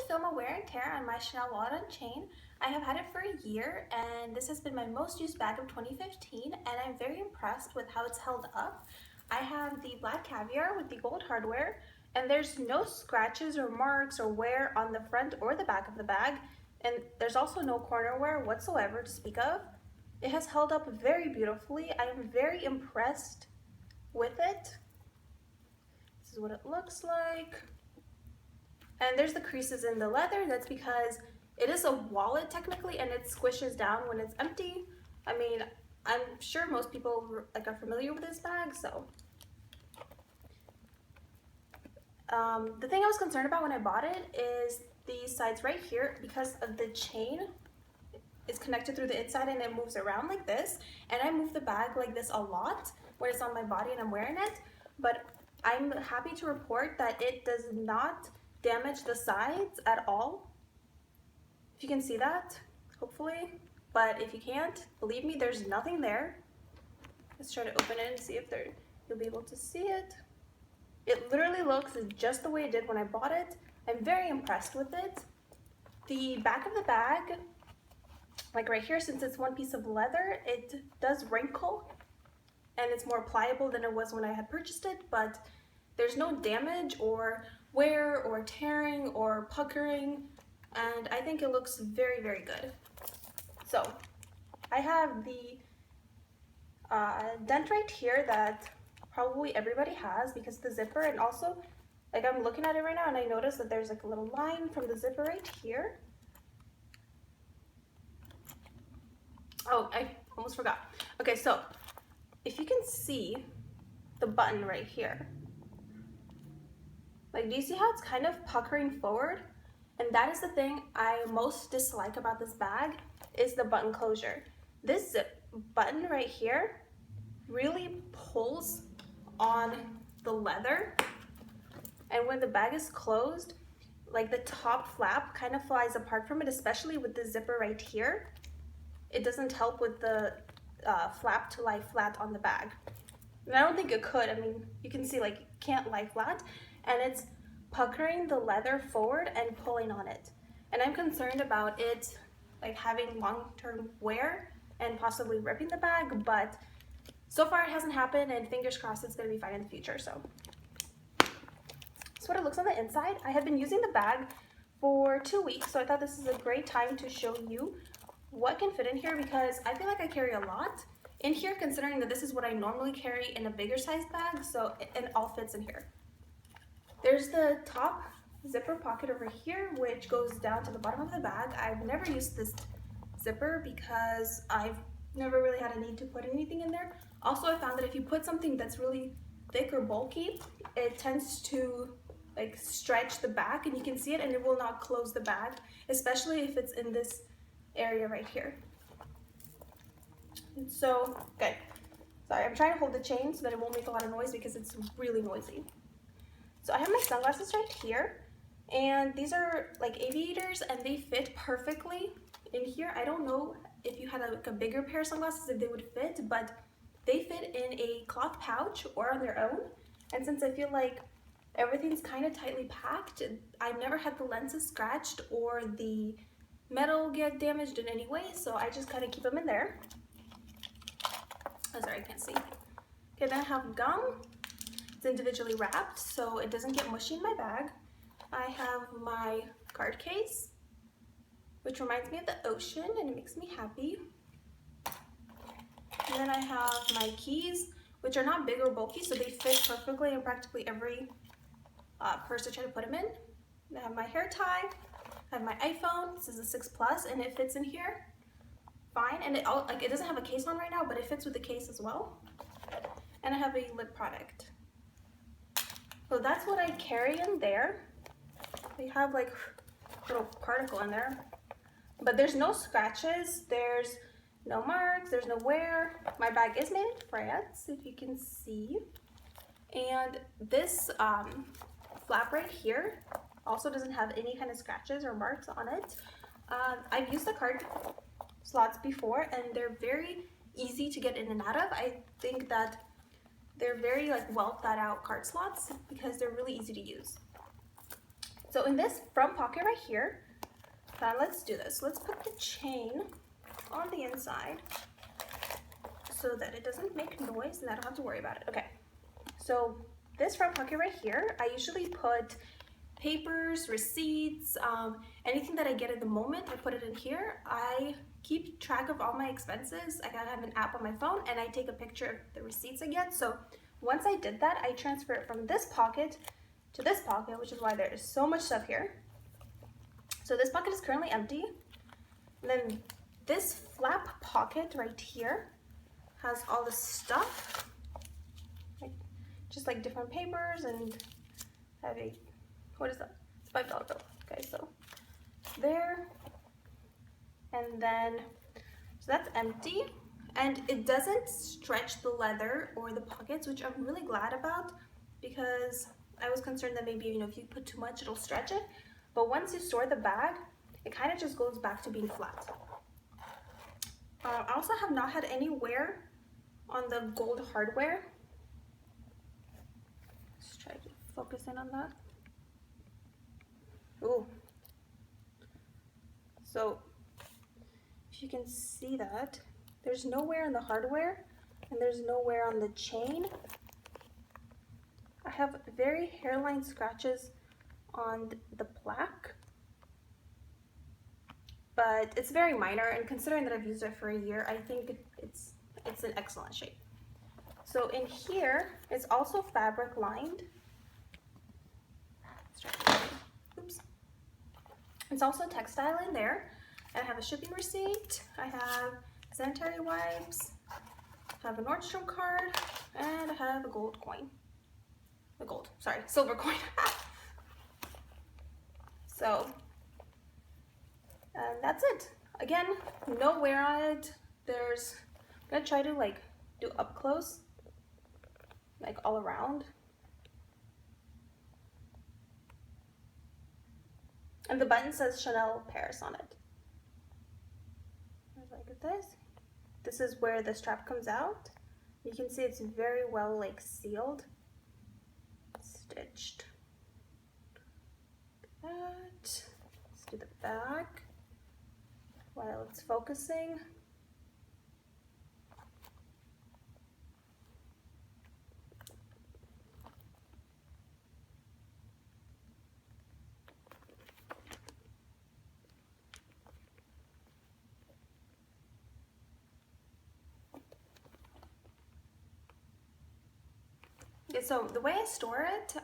film a wear and tear on my Chanel wallet chain. I have had it for a year and this has been my most used bag of 2015 and I'm very impressed with how it's held up. I have the black caviar with the gold hardware and there's no scratches or marks or wear on the front or the back of the bag, and there's also no corner wear whatsoever to speak of. It has held up very beautifully. I am very impressed with it. This is what it looks like. And there's the creases in the leather. That's because it is a wallet technically and it squishes down when it's empty. I mean, I'm sure most people are familiar with this bag, so. The thing I was concerned about when I bought it is these sides right here, because of the chain is connected through the inside and it moves around like this. And I move the bag like this a lot when it's on my body and I'm wearing it. But I'm happy to report that it does not damage the sides at all. If you can see that, hopefully, but if you can't, believe me, there's nothing there. Let's try to open it and see if you'll be able to see it. It literally looks just the way it did when I bought it. I'm very impressed with it. The back of the bag, like right here, since it's one piece of leather, it does wrinkle and it's more pliable than it was when I had purchased it, but there's no damage or wear or tearing or puckering, and I think it looks very, very good. So I have the dent right here that probably everybody has because of the zipper, and also like I'm looking at it right now and I noticed that there's like a little line from the zipper right here. Oh, I almost forgot. Okay, so if you can see the button right here, like, do you see how it's kind of puckering forward? And that is the thing I most dislike about this bag, is the button closure. This zip button right here really pulls on the leather, and when the bag is closed, like the top flap kind of flies apart from it, especially with the zipper right here. It doesn't help with the flap to lie flat on the bag. And I don't think it could. I mean, you can see like it can't lie flat, and it's puckering the leather forward and pulling on it. And I'm concerned about it like having long-term wear and possibly ripping the bag, but so far it hasn't happened, and fingers crossed it's gonna be fine in the future. So that's what it looks on the inside. I have been using the bag for 2 weeks, so I thought this is a great time to show you what can fit in here, because I feel like I carry a lot in here, considering that this is what I normally carry in a bigger size bag, so it all fits in here. There's the top zipper pocket over here, which goes down to the bottom of the bag. I've never used this zipper because I've never really had a need to put anything in there. Also, I found that if you put something that's really thick or bulky, it tends to like stretch the back, and you can see it, and it will not close the bag, especially if it's in this area right here. And so, okay, sorry, I'm trying to hold the chain so that it won't make a lot of noise because it's really noisy. So I have my sunglasses right here, and these are like aviators and they fit perfectly in here. I don't know if you had like a bigger pair of sunglasses if they would fit, but they fit in a cloth pouch or on their own. And since I feel like everything's kind of tightly packed, I've never had the lenses scratched or the metal get damaged in any way, so I just kind of keep them in there. Oh, sorry, I can't see. Okay, then I have gum. It's individually wrapped so it doesn't get mushy in my bag. I have my card case, which reminds me of the ocean and it makes me happy. And then I have my keys, which are not big or bulky, so they fit perfectly in practically every purse I try to put them in. I have my hair tie. I have my iPhone. This is a 6 Plus, and it fits in here fine. And it doesn't have a case on right now, but it fits with the case as well. And I have a lip product. So that's what I carry in there. They have like a little particle in there, but there's no scratches. There's no marks. There's no wear. My bag is made in France, if you can see. And this flap right here also doesn't have any kind of scratches or marks on it. I've used the card slots before and they're very easy to get in and out of. I think that they're very like well thought out card slots because they're really easy to use. So in this front pocket right here, let's do this. Let's put the chain on the inside so that it doesn't make noise and I don't have to worry about it. Okay, so this front pocket right here, I usually put papers, receipts, anything that I get at the moment, I put it in here. I keep track of all my expenses. I have an app on my phone and I take a picture of the receipts I get. So once I did that, I transfer it from this pocket to this pocket, which is why there is so much stuff here. So this pocket is currently empty. And then this flap pocket right here has all the stuff, just like different papers, and I have a, what is that? It's $5 bill. Okay, so there, and then, so that's empty, and it doesn't stretch the leather or the pockets, which I'm really glad about, because I was concerned that maybe, you know, if you put too much, it'll stretch it. But once you store the bag, it kind of just goes back to being flat. I also have not had any wear on the gold hardware. Let's try to focus in on that. Ooh. So if you can see that, there's no wear on the hardware and there's no wear on the chain. I have very hairline scratches on the plaque, but it's very minor, and considering that I've used it for a year, I think it's in excellent shape. So in here, it's also fabric lined. Oops. It's also textile in there. I have a shipping receipt, I have sanitary wipes, I have a Nordstrom card, and I have a gold coin. Silver coin. So, and that's it. Again, no wear on it. I'm gonna try to like do up close, like all around. And the button says Chanel Paris on it. Like this. This is where the strap comes out. You can see it's very well like sealed, stitched. Let's do the back while it's focusing. Okay, so the way I store it,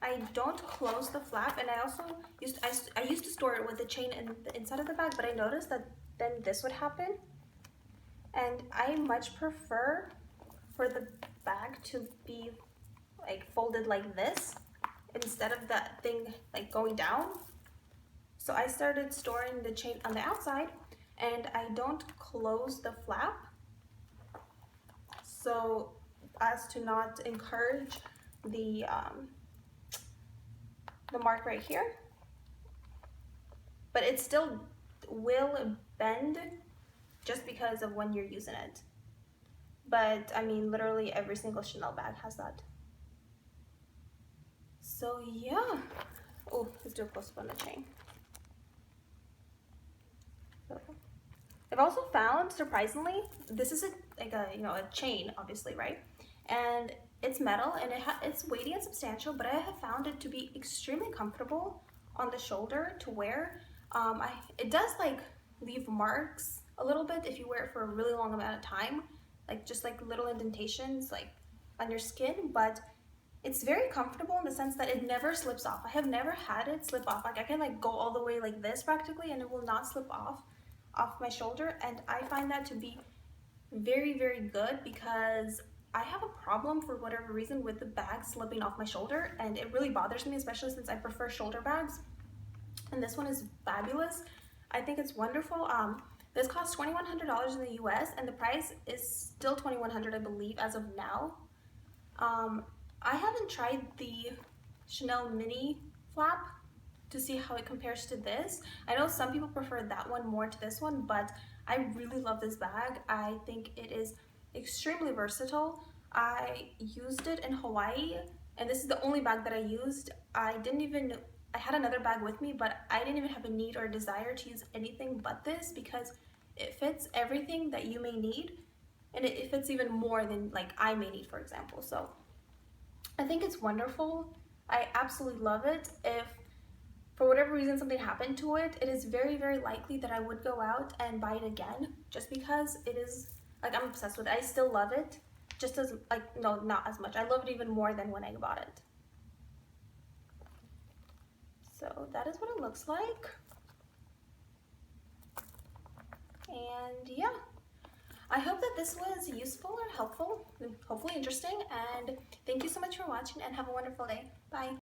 I don't close the flap, and I used to store it with the chain in the inside of the bag, but I noticed that then this would happen, and I much prefer for the bag to be like folded like this instead of that thing like going down. So I started storing the chain on the outside, and I don't close the flap, so as to not encourage the mark right here, but it still will bend just because of when you're using it. But I mean, literally every single Chanel bag has that. So yeah. Oh, let's do a close-up on the chain. So, I've also found, surprisingly, this is a chain, obviously, right? And it's metal, and it's weighty and substantial, but I have found it to be extremely comfortable on the shoulder to wear. It does like leave marks a little bit if you wear it for a really long amount of time, like just like little indentations like on your skin, but it's very comfortable in the sense that it never slips off. I have never had it slip off. Like I can like go all the way like this practically and it will not slip off my shoulder, and I find that to be very, very good because I have a problem for whatever reason with the bag slipping off my shoulder, and it really bothers me, especially since I prefer shoulder bags. And this one is fabulous. I think it's wonderful. This costs $2,100 in the US, and the price is still $2,100, I believe, as of now. I haven't tried the Chanel mini flap to see how it compares to this. I know some people prefer that one more to this one, but I really love this bag. I think it is extremely versatile. I used it in Hawaii, and this is the only bag that I used. I didn't even I had another bag with me, but I didn't even have a need or a desire to use anything but this because it fits everything that you may need, and it fits even more than like I may need, for example. So I think it's wonderful. I absolutely love it. If for whatever reason something happened to it, it is very, very likely that I would go out and buy it again, just because it is, like, I'm obsessed with it. I still love it, just as, like, no, not as much. I love it even more than when I bought it. So that is what it looks like. And yeah, I hope that this was useful or helpful, and hopefully interesting, and thank you so much for watching, and have a wonderful day. Bye.